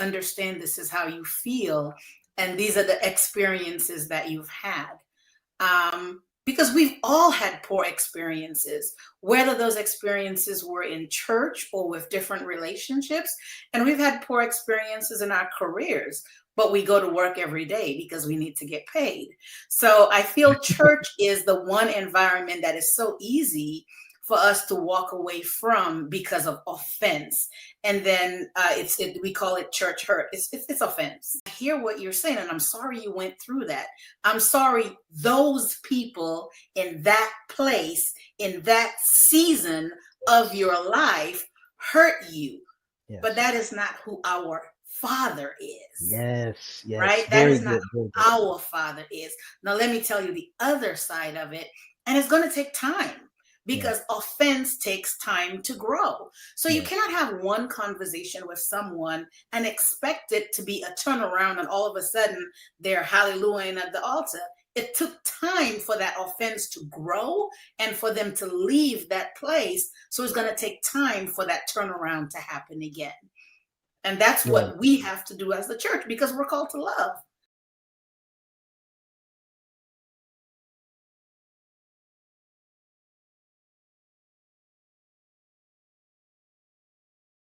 understand this is how you feel, and these are the experiences that you've had. Because we've all had poor experiences, whether those experiences were in church or with different relationships. And we've had poor experiences in our careers, but we go to work every day because we need to get paid. So I feel church is the one environment that is so easy for us to walk away from because of offense. And then we call it church hurt. It's offense. I hear what you're saying, and I'm sorry you went through that. I'm sorry those people in that place, in that season of your life hurt you. Yes. But that is not who our Father is. Yes. Right? That is not who our Father is. Now, let me tell you the other side of it, and it's going to take time. Because offense takes time to grow. So you cannot have one conversation with someone and expect it to be a turnaround and all of a sudden they're hallelujahing at the altar. It took time for that offense to grow and for them to leave that place. So it's going to take time for that turnaround to happen again. And that's what we have to do as the church, because we're called to love.